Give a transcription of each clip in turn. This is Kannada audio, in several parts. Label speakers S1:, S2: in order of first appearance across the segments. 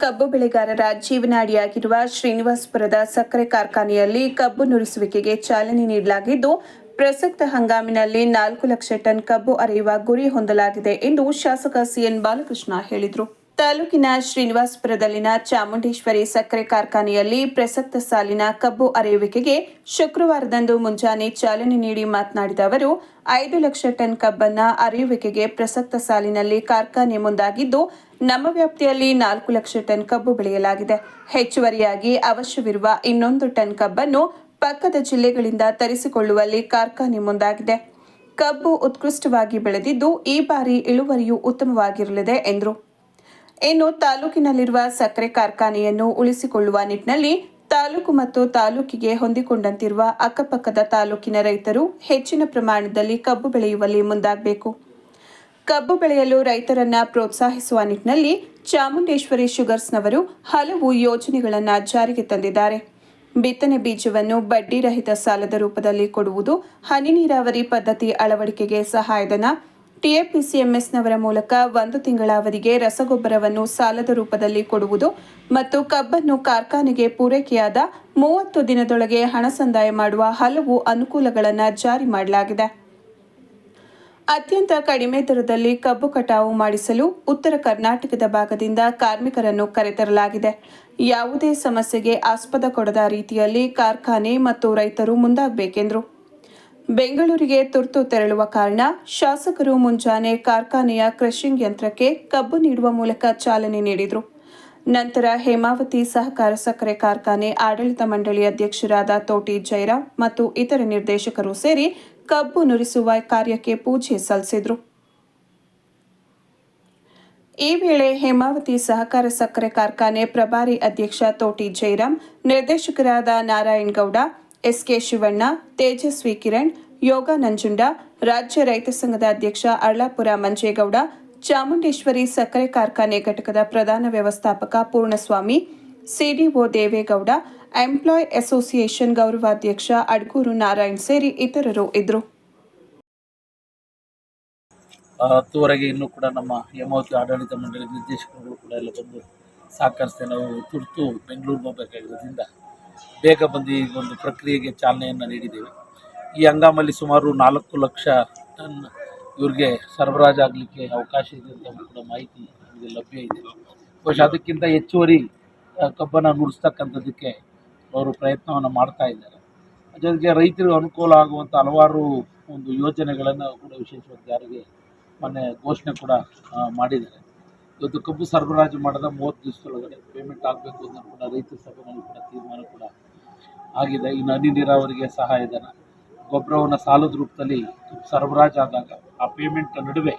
S1: ಕಬ್ಬು ಬೆಳೆಗಾರರ ಜೀವನಾಡಿಯಾಗಿರುವ ಶ್ರೀನಿವಾಸಪುರದ ಸಕ್ಕರೆ ಕಾರ್ಖಾನೆಯಲ್ಲಿ ಕಬ್ಬು ನುರಿಸುವಿಕೆಗೆ ಚಾಲನೆ ನೀಡಲಾಗಿದ್ದು, ಪ್ರಸಕ್ತ ಹಂಗಾಮಿನಲ್ಲಿ 4 ಲಕ್ಷ ಟನ್ ಕಬ್ಬು ಅರೆಯುವ ಗುರಿ ಹೊಂದಲಾಗಿದೆ ಎಂದು ಶಾಸಕ ಸಿಎನ್ ಬಾಲಕೃಷ್ಣ ಹೇಳಿದರು. ತಾಲೂಕಿನ ಶ್ರೀನಿವಾಸಪುರದಲ್ಲಿನ ಚಾಮುಂಡೇಶ್ವರಿ ಸಕ್ಕರೆ ಕಾರ್ಖಾನೆಯಲ್ಲಿ ಪ್ರಸಕ್ತ ಸಾಲಿನ ಕಬ್ಬು ಅರೆಯುವಿಕೆಗೆ ಶುಕ್ರವಾರದಂದು ಮುಂಜಾನೆ ಚಾಲನೆ ನೀಡಿ ಮಾತನಾಡಿದ ಅವರು, 5 ಲಕ್ಷ ಟನ್ ಕಬ್ಬನ್ನು ಅರೆಯುವಿಕೆಗೆ ಪ್ರಸಕ್ತ ಸಾಲಿನಲ್ಲಿ ಕಾರ್ಖಾನೆ ಮುಂದಾಗಿದ್ದು, ನಮ್ಮ ವ್ಯಾಪ್ತಿಯಲ್ಲಿ 4 ಲಕ್ಷ ಟನ್ ಕಬ್ಬು ಬೆಳೆಯಲಾಗಿದೆ. ಹೆಚ್ಚುವರಿಯಾಗಿ ಅವಶ್ಯವಿರುವ 200 ಟನ್ ಕಬ್ಬನ್ನು ಪಕ್ಕದ ಜಿಲ್ಲೆಗಳಿಂದ ತರಿಸಿಕೊಳ್ಳುವಲ್ಲಿ ಕಾರ್ಖಾನೆ ಮುಂದಾಗಿದೆ. ಕಬ್ಬು ಉತ್ಕೃಷ್ಟವಾಗಿ ಬೆಳೆದಿದ್ದು, ಈ ಬಾರಿ ಇಳುವರಿಯೂ ಉತ್ತಮವಾಗಿರಲಿದೆ ಎಂದರು. ಇನ್ನು ತಾಲೂಕಿನಲ್ಲಿರುವ ಸಕ್ಕರೆ ಕಾರ್ಖಾನೆಯನ್ನು ಉಳಿಸಿಕೊಳ್ಳುವ ನಿಟ್ಟಿನಲ್ಲಿ ತಾಲೂಕು ಮತ್ತು ತಾಲೂಕಿಗೆ ಹೊಂದಿಕೊಂಡಂತಿರುವ ಅಕ್ಕಪಕ್ಕದ ತಾಲೂಕಿನ ರೈತರು ಹೆಚ್ಚಿನ ಪ್ರಮಾಣದಲ್ಲಿ ಕಬ್ಬು ಬೆಳೆಯುವಲ್ಲಿ ಮುಂದಾಗಬೇಕು. ಕಬ್ಬು ಬೆಳೆಯಲು ರೈತರನ್ನ ಪ್ರೋತ್ಸಾಹಿಸುವ ನಿಟ್ಟಿನಲ್ಲಿ ಚಾಮುಂಡೇಶ್ವರಿ ಶುಗರ್ಸ್ನವರು ಹಲವು ಯೋಜನೆಗಳನ್ನು ಜಾರಿಗೆ ತಂದಿದ್ದಾರೆ. ಬಿತ್ತನೆ ಬೀಜವನ್ನು ಬಡ್ಡಿ ರಹಿತ ಸಾಲದ ರೂಪದಲ್ಲಿ ಕೊಡುವುದು, ಹನಿ ನೀರಾವರಿ ಪದ್ಧತಿ ಅಳವಡಿಕೆಗೆ ಸಹಾಯಧನ, ಟಿಎಪಿಸಿಎಂಎಸ್ನವರ ಮೂಲಕ 1 ತಿಂಗಳ ಅವಧಿಗೆ ರಸಗೊಬ್ಬರವನ್ನು ಸಾಲದ ರೂಪದಲ್ಲಿ ಕೊಡುವುದು ಮತ್ತು ಕಬ್ಬನ್ನು ಕಾರ್ಖಾನೆಗೆ ಪೂರೈಕೆಯಾದ 30 ದಿನದೊಳಗೆ ಹಣ ಸಂದಾಯ ಮಾಡುವ ಹಲವು ಅನುಕೂಲಗಳನ್ನು ಜಾರಿ ಮಾಡಲಾಗಿದೆ. ಅತ್ಯಂತ ಕಡಿಮೆ ದರದಲ್ಲಿ ಕಬ್ಬು ಕಟಾವು ಮಾಡಿಸಲು ಉತ್ತರ ಕರ್ನಾಟಕದ ಭಾಗದಿಂದ ಕಾರ್ಮಿಕರನ್ನು ಕರೆತರಲಾಗಿದೆ. ಯಾವುದೇ ಸಮಸ್ಯೆಗೆ ಆಸ್ಪದ ಕೊಡದ ರೀತಿಯಲ್ಲಿ ಕಾರ್ಖಾನೆ ಮತ್ತು ರೈತರು ಮುಂದಾಗಬೇಕೆಂದರು. ಬೆಂಗಳೂರಿಗೆ ತುರ್ತು ತೆರಳುವ ಕಾರಣ ಶಾಸಕರು ಮುಂಜಾನೆ ಕಾರ್ಖಾನೆಯ ಕ್ರಷಿಂಗ್ ಯಂತ್ರಕ್ಕೆ ಕಬ್ಬು ನೀಡುವ ಮೂಲಕ ಚಾಲನೆ ನೀಡಿದರು. ನಂತರ ಹೇಮಾವತಿ ಸಹಕಾರ ಸಕ್ಕರೆ ಕಾರ್ಖಾನೆ ಆಡಳಿತ ಮಂಡಳಿ ಅಧ್ಯಕ್ಷರಾದ ತೋಟಿ ಜಯರಾಮ್ ಮತ್ತು ಇತರ ನಿರ್ದೇಶಕರು ಸೇರಿ ಕಬ್ಬು ನುರಿಸುವ ಕಾರ್ಯಕ್ಕೆ ಪೂಜೆ ಸಲ್ಲಿಸಿದರು. ಈ ವೇಳೆ ಹೇಮಾವತಿ ಸಹಕಾರ ಸಕ್ಕರೆ ಕಾರ್ಖಾನೆ ಪ್ರಭಾರಿ ಅಧ್ಯಕ್ಷ ತೋಟಿ ಜಯರಾಮ್, ನಿರ್ದೇಶಕರಾದ ನಾರಾಯಣಗೌಡ, ಎಸ್ಕೆ ಶಿವಣ್ಣ, ತೇಜಸ್ವಿ ಕಿರಣ್, ಯೋಗ ನಂಜುಂಡ, ರಾಜ್ಯ ರೈತ ಸಂಘದ ಅಧ್ಯಕ್ಷ ಅರ್ಳಾಪುರ ಮಂಜೇಗೌಡ, ಚಾಮುಂಡೇಶ್ವರಿ ಸಕ್ಕರೆ ಕಾರ್ಖಾನೆ ಘಟಕದ ಪ್ರಧಾನ ವ್ಯವಸ್ಥಾಪಕ ಪೂರ್ಣಸ್ವಾಮಿ, ಸಿಡಿಒ ದೇವೇಗೌಡ, ಎಂಪ್ಲಾಯ್ ಅಸೋಸಿಯೇಷನ್ ಗೌರವಾಧ್ಯಕ್ಷ ಅಡ್ಗೂರು ನಾರಾಯಣ್ ಸೇರಿ ಇತರರು ಇದ್ದರು.
S2: 10:30 ಇನ್ನೂ ಕೂಡ ನಮ್ಮ ಹೇಮಾವತಿ ಆಡಳಿತ ಮಂಡಳಿ ನಿರ್ದೇಶಕರು ಕೂಡ ಎಲ್ಲ ಬಂದು ಸಹಕರಿಸ್ತೇವೆ. ನಾವು ತುರ್ತು ಬೆಂಗಳೂರು ಹೋಗಬೇಕಾಗಿರೋದ್ರಿಂದ ಬೇಗ ಬಂದು ಈ ಒಂದು ಪ್ರಕ್ರಿಯೆಗೆ ಚಾಲನೆಯನ್ನು ನೀಡಿದ್ದೇವೆ. ಈ ಹಂಗಾಮಲ್ಲಿ ಸುಮಾರು 4 ಲಕ್ಷ ಟನ್ ಇವ್ರಿಗೆ ಸರಬರಾಜು ಆಗಲಿಕ್ಕೆ ಅವಕಾಶ ಇದೆ ಅಂತ ಕೂಡ ಮಾಹಿತಿ ನಮಗೆ ಲಭ್ಯ ಇದೆ. ಬಹುಶಃ ಅದಕ್ಕಿಂತ ಹೆಚ್ಚುವರಿ ಕಬ್ಬನ್ನು ನುಡಿಸ್ತಕ್ಕಂಥದ್ದಕ್ಕೆ ಅವರು ಪ್ರಯತ್ನವನ್ನು ಮಾಡ್ತಾ ಇದ್ದಾರೆ. ಜೊತೆಗೆ ರೈತರಿಗೆ ಅನುಕೂಲ ಆಗುವಂಥ ಹಲವಾರು ಒಂದು ಯೋಜನೆಗಳನ್ನು ಕೂಡ ವಿಶೇಷವಾಗಿ ಜಾರಿಗೆ ಮೊನ್ನೆ ಘೋಷಣೆ ಕೂಡ ಮಾಡಿದ್ದಾರೆ. ಇವತ್ತು ಕಬ್ಬು ಸರಬರಾಜು ಮಾಡಿದ 30 ದಿವಸದೊಳಗಡೆ ಪೇಮೆಂಟ್ ಆಗಬೇಕು ಅಂತ ಕೂಡ ರೈತರ ಸಭೆಯಲ್ಲಿ ಕೂಡ ತೀರ್ಮಾನ ಕೂಡ ಆಗಿದೆ. ಇನ್ನು ಹನಿ ನೀರಾವರಿಗೆ ಸಹಾಯಧನ, ಗೊಬ್ಬರವನ್ನು ಸಾಲದ ರೂಪದಲ್ಲಿ ಸರಬರಾಜು ಆದಾಗ ಆ ಪೇಮೆಂಟ್ ನಡುವೆ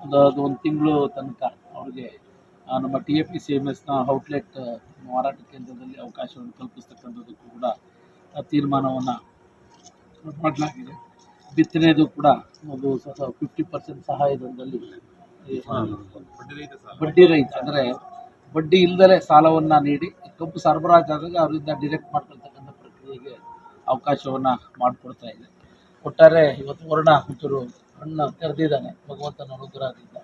S2: ಒಂದು ತಿಂಗಳು ತನಕ ಅವರಿಗೆ ನಮ್ಮ TAPCMSನ ಔಟ್ಲೆಟ್ ಮಾರಾಟ ಕೇಂದ್ರದಲ್ಲಿ ಅವಕಾಶವನ್ನು ಕಲ್ಪಿಸ್ತಕ್ಕಂಥದ್ದಕ್ಕೂ ಕೂಡ ತೀರ್ಮಾನವನ್ನು ಮಾಡಲಾಗಿದೆ. ಬಿತ್ತನೆದು ಕೂಡ ಒಂದು 50% ಸಹಾಯಧನದಲ್ಲಿ ಬಡ್ಡಿ ರಹಿತ ಅಂದರೆ ಬಡ್ಡಿ ಇಲ್ಲದಲೇ ಸಾಲವನ್ನು ನೀಡಿ ಕಬ್ಬು ಸರಬರಾಜು ಆದಾಗ ಅವರಿಂದ ಡಿರೆಕ್ಟ್ ಮಾಡ್ಕೊಳ್ತಕ್ಕಂಥ ಪ್ರಕ್ರಿಯೆಗೆ ಅವಕಾಶವನ್ನು ಮಾಡಿಕೊಡ್ತಾ ಇದೆ. ಒಟ್ಟಾರೆ ಇವತ್ತು ವರ್ಣ ಒಂಚೂರು ಹಣ್ಣು ತೆರೆದಿದ್ದಾನೆ ಭಗವಂತನ ಅನುಗ್ರಹದಿಂದ.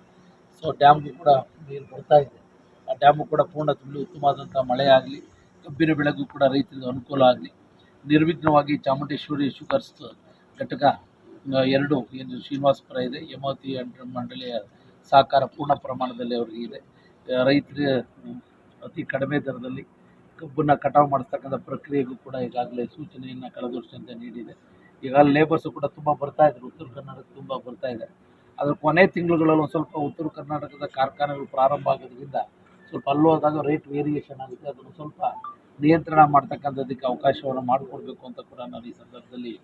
S2: ಸೊ ಡ್ಯಾಮ್ಗೂ ಕೂಡ ನೀರು ಬರ್ತಾ ಇದೆ. ಆ ಡ್ಯಾಮು ಕೂಡ ಪೂರ್ಣ ತುಂಬಿ ಉತ್ತಮವಾದಂಥ ಮಳೆ ಆಗಲಿ, ಕಬ್ಬಿನ ಬೆಳೆಗೂ ಕೂಡ ರೈತರಿಗೆ ಅನುಕೂಲ ಆಗಲಿ. ನಿರ್ವಿಘ್ನವಾಗಿ ಚಾಮುಂಡೇಶ್ವರಿ ಶುಗರ್ಸ್ ಘಟಕ 2 ಏನು ಶ್ರೀನಿವಾಸಪುರ ಇದೆ, ಹೇಮಾವತಿ ಮಂಡಳಿಯ ಸಹಕಾರ ಪೂರ್ಣ ಪ್ರಮಾಣದಲ್ಲಿ ಅವರಿಗೆ ಇದೆ. ರೈತರಿಗೆ ಅತಿ ಕಡಿಮೆ ದರದಲ್ಲಿ ಕಬ್ಬನ್ನು ಕಟಾವು ಮಾಡಿಸ್ತಕ್ಕಂಥ ಪ್ರಕ್ರಿಯೆಗೂ ಕೂಡ ಈಗಾಗಲೇ ಸೂಚನೆಯನ್ನು ಕಳೆದ ವರ್ಷದಿಂದ ನೀಡಿದೆ. ಈಗಾಗಲೇ ಲೇಬರ್ಸು ಕೂಡ ತುಂಬ ಬರ್ತಾಯಿದ್ರು, ಉತ್ತರ ಕರ್ನಾಟಕ ತುಂಬ ಬರ್ತಾಯಿದೆ. ಅದರ ಕೊನೆ ತಿಂಗಳುಗಳಲ್ಲಿ ಒಂದು ಸ್ವಲ್ಪ ಉತ್ತರ ಕರ್ನಾಟಕದ ಕಾರ್ಖಾನೆಗಳು ಪ್ರಾರಂಭ ಆಗೋದ್ರಿಂದ ಸ್ವಲ್ಪ ಅಲ್ಲೋದಾಗ ರೇಟ್ ವೇರಿಯೇಷನ್ ಆಗುತ್ತೆ. ಅದನ್ನು ಸ್ವಲ್ಪ ನಿಯಂತ್ರಣ ಮಾಡ್ತಕ್ಕಂಥದ್ದಕ್ಕೆ ಅವಕಾಶವನ್ನು ಮಾಡಿಕೊಡ್ಬೇಕು ಅಂತ ಕೂಡ ನಾನು ಈ ಸಂದರ್ಭದಲ್ಲಿ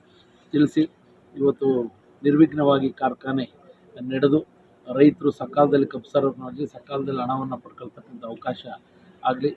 S2: ತಿಳಿಸಿ, ಇವತ್ತು ನಿರ್ವಿಘ್ನವಾಗಿ ಕಾರ್ಖಾನೆ ನಡೆದು ರೈತರು ಸಕಾಲದಲ್ಲಿ ಕಬ್ಬು ಸರಬರಾಜು ಮಾಡಿ ಸಕಾಲದಲ್ಲಿ ಹಣವನ್ನು ಪಡ್ಕೊಳ್ತಕ್ಕಂಥ ಅವಕಾಶ ಆಗಲಿ.